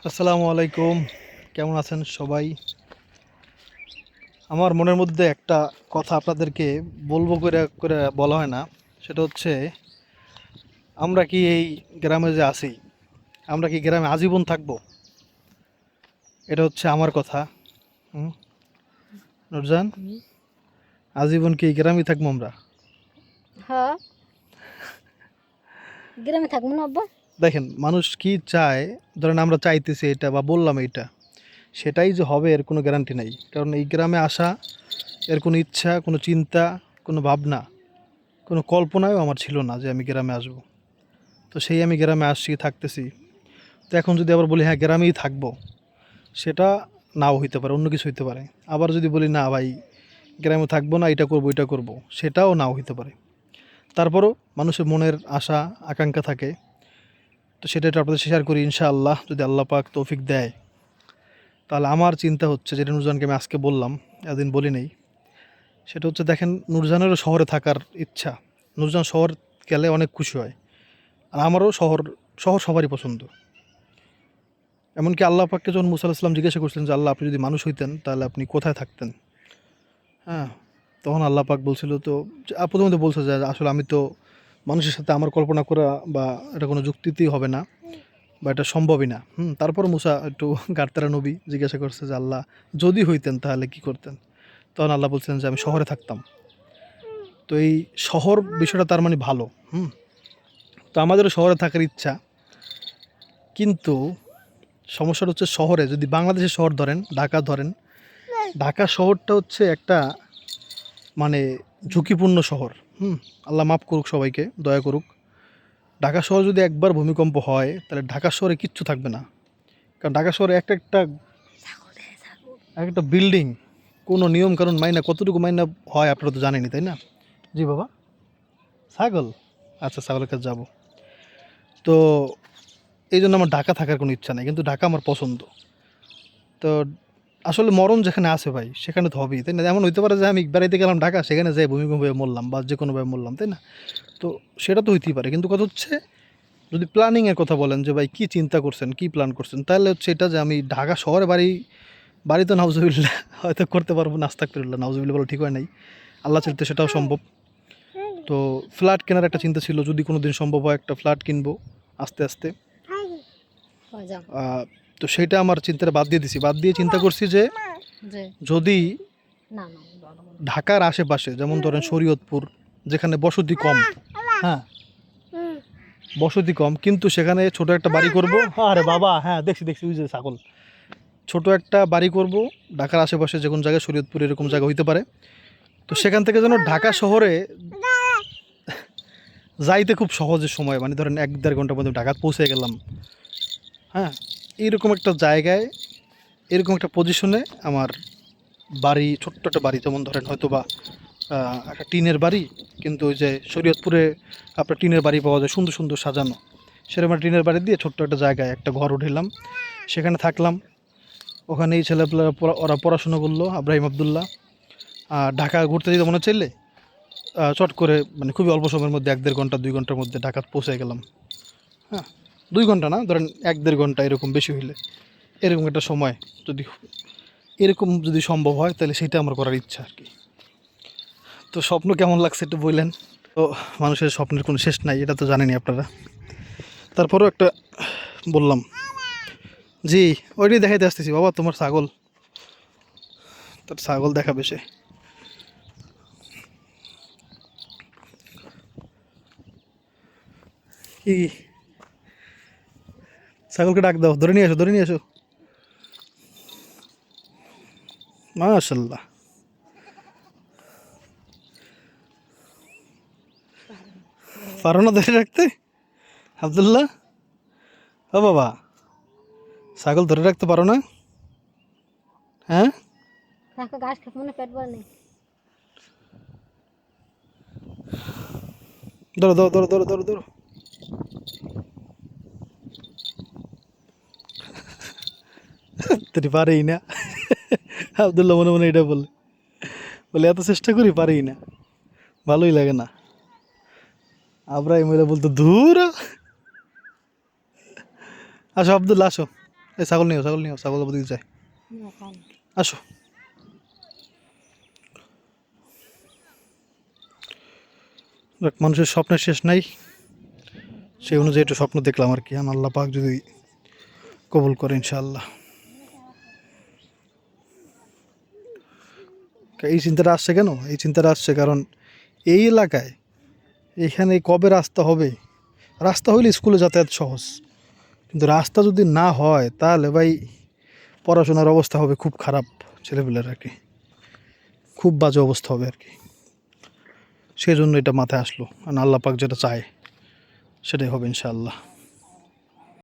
আসসালামু আলাইকুম। কেমন আছেন সবাই? আমার মনের মধ্যে একটা কথা আপনাদেরকে বলবো করে করে বলা হয় না। সেটা হচ্ছে, আমরা কি এই গ্রামে যে আছি, আমরা কি গ্রামে আজীবন থাকবো? এটা হচ্ছে আমার কথা। হুম, নুরজান, হুম। আজীবন কি এই গ্রামেই থাকবো আমরা? হ্যাঁ, গ্রামে থাকবো না আব্বা। দেখেন, মানুষ কি চায়, ধরেন আমরা চাইতেছি এটা বা বললাম এইটা, সেটাই যে হবে এর কোনো গ্যারান্টি নাই। কারণ এই গ্রামে আসা, এর কোনো ইচ্ছা, কোনো চিন্তা, কোনো ভাবনা, কোনো কল্পনাও আমার ছিল না যে আমি গ্রামে আসবো। তো সেই আমি গ্রামে আসছি, থাকতেছি। তো এখন যদি আবার বলি হ্যাঁ গ্রামেই থাকবো, সেটা নাও হইতে পারে, অন্য কিছু হইতে পারে। আবার যদি বলি না ভাই গ্রামে থাকবো না, এটা করবো এটা করবো, সেটাও নাও হইতে পারে। তারপরও মানুষের মনের আশা আকাঙ্ক্ষা থাকে। তো সেটা একটু আপনাদের শেয়ার করি ইনশাআল্লাহ, যদি আল্লাহ পাক তৌফিক দেয়। তাহলে আমার চিন্তা হচ্ছে, যেটা নুরজানকে আমি আজকে বললাম, এতদিন বলি নেই, সেটা হচ্ছে দেখেন, নুরজানেরও শহরে থাকার ইচ্ছা। নুরজান শহর গেলে অনেক খুশি হয়, আর আমারও শহর, শহর সবারই পছন্দ। এমনকি আল্লাহ পাককে যখন মুসা আলাইহিস সালাম জিজ্ঞাসা করছিলেন যে আল্লাহ, আপনি যদি মানুষ হইতেন তাহলে আপনি কোথায় থাকতেন? হ্যাঁ, তখন আল্লাহ পাক বলছিল, তো প্রথমে তো বলছে যে আসলে আমি তো মানুষের সাথে আমার কল্পনা করা বা এটা কোনো যুক্তিতেই হবে না, বা এটা সম্ভবই না। তারপর মুসা একটু গারতারা নবী জিজ্ঞাসা করছে যে আল্লাহ, যদি হইতেন তাহলে কি করতেন? তখন আল্লাহ বলছিলেন যে আমি শহরে থাকতাম। তো এই শহর বিষয়টা তার মানে ভালো। হুম তো আমাদেরও শহরে থাকার ইচ্ছা, কিন্তু সমস্যাটা হচ্ছে শহরে, যদি বাংলাদেশের শহর ধরেন, ঢাকা ধরেন, ঢাকা শহরটা হচ্ছে একটা মানে ঝুঁকিপূর্ণ শহর। হুম আল্লাহ মাফ করুক, সবাইকে দয়া করুক। ঢাকা শহর যদি একবার ভূমিকম্প হয়, তাহলে ঢাকা শহরে কিচ্ছু থাকবে না। কারণ ঢাকা শহরে একটা একটা এক একটা বিল্ডিং, কোনো নিয়ম কানুন মাইনা কতটুকু মাইনা হয় আপনারা তো জানেনই, তাই না? জি বাবা, ছাগল, আচ্ছা ছাগলের কাছে যাবো। তো এই জন্য আমার ঢাকা থাকার কোনো ইচ্ছা নেই, কিন্তু ঢাকা আমার পছন্দ। তো আসলে মরণ যেখানে আছে ভাই, সেখানে তো হবেই, তাই না? এমন হইতে পারে যে আমি বেড়াইতে গেলাম ঢাকা, সেখানে যাই ভূমিকম্পে মরলাম বা যে কোনোভাবে মরলাম, তাই না? তো সেটা তো হইতেই পারে, কিন্তু কথা হচ্ছে, যদি প্ল্যানিংয়ের কথা বলেন যে ভাই কী চিন্তা করছেন, কী প্ল্যান করছেন, তাহলে হচ্ছে এটা যে আমি ঢাকা শহরে বাড়ি, বাড়ি তো নাউজুবিল্লাহ হয়তো করতে পারবো না, আস্তাগফিরুল্লাহ, নাউজুবিল্লাহ বলে ঠিক হয় নাই। আল্লাহ চাইতে সেটাও সম্ভব। তো ফ্ল্যাট কেনার একটা চিন্তা ছিল, যদি কোনো দিন সম্ভব হয় একটা ফ্ল্যাট কিনবো আস্তে আস্তে। হয়ে যাও আহ, তো সেটা আমার চিন্তাটা বাদ দিয়ে দিছি, বাদ দিয়ে চিন্তা করছি যে যে যদি না না বলো বলো। ঢাকার আশেপাশে, যেমন ধরেন শরীয়তপুর, যেখানে বসতি কম, হ্যাঁ বসতি কম, কিন্তু সেখানে ছোট একটা বাড়ি করব। আরে বাবা, হ্যাঁ দেখছি দেখছি, ওই যে ছাগল। ছোট একটা বাড়ি করব ঢাকার আশেপাশে, যে কোনো জায়গায়, শরীয়তপুর এরকম জায়গা হইতে পারে। তো সেখান থেকে যেন ঢাকা শহরে যাইতে খুব সহজের সময়, মানে ধরেন 1-1.5 ঘন্টার মধ্যে ঢাকা পৌঁছে গেলাম। হ্যাঁ, এইরকম একটা জায়গায়, এরকম একটা পজিশনে আমার বাড়ি, ছোট্ট একটা বাড়ি, যেমন ধরেন হয়তো বা একটা টিনের বাড়ি, কিন্তু ওই যে শরীয়তপুরে আপনার টিনের বাড়ি পাওয়া যায় সুন্দর সুন্দর সাজানো, সেরকম একটা টিনের বাড়ি দিয়ে ছোট্ট একটা জায়গায় একটা ঘর উঠাইলাম, সেখানে থাকলাম। ওখানে এই ছেলেপেলেরা ওরা পড়াশুনো করলো, আব্রাহিম আবদুল্লাহ। ঢাকা ঘুরতে যেতে মনে চাইলে চট করে, মানে খুবই অল্প সময়ের মধ্যে 1-1.5 ঘন্টা 2 ঘন্টার মধ্যে ঢাকা পৌঁছে গেলাম। হ্যাঁ, 2 ঘন্টা না, ধরেন 1-1.5 ঘন্টা এরকম, বেশি হইলে এরকম একটা সময়, যদি এরকম যদি সম্ভব হয়, তাহলে সেটা আমার করার ইচ্ছা আর কি। তো স্বপ্ন কেমন লাগছে একটু বললেন। তো মানুষের স্বপ্নের কোনো শেষ নাই, এটা তো জানেনই আপনারা। তারপরেও একটা বললাম। জি, ওইটাই দেখাইতে আসতেছি বাবা, তোমার ছাগল, তার ছাগল দেখাবে সে। কি, ছাগলকে ডাক দাও, ধরে নিয়ে আসো, ধরে নিয়ে আসো। মাশাল্লাহ, পারো না ধরে রাখতে আবদুল্লাহ? ও বাবা, ছাগল ধরে রাখতে পারো না? হ্যাঁ, কাকা ঘাস খেতে মনে পেট ভরে নেই। ধরো ধরো ধরো ধরো ধরো ধরো। তুই পারেই না। আবদুল্লাহ মনে মনে এটা বলে, বলে এত চেষ্টা করি পারেই না, ভালোই লাগে না। আব্রাহিম বলতো দূর। আসো আবদুল্লাহ আসো, এই ছাগল নিও ছাগল দিকে যায়। না, খাও না। আসো। দেখ, মানুষের স্বপ্নের শেষ নাই, সেই অনুযায়ী একটু স্বপ্ন দেখলাম আর কি। আল্লাহ পাক যদি কবুল করে ইনশাআল্লাহ। এই চিন্তাটা আসছে কেন? এই চিন্তাটা আসছে কারণ এই এলাকায় এখানে কবে রাস্তা হবে? রাস্তা হইলে স্কুলে যাতায়াত সহজ, কিন্তু রাস্তা যদি না হয় তাহলে ভাই পড়াশোনার অবস্থা হবে খুব খারাপ, ছেলেপেলের আর কি খুব বাজে অবস্থা হবে আর কি। সেই জন্য এটা মাথায় আসলো, আর আল্লাহ পাক যেটা চায় সেটাই হবে ইনশাআল্লাহ।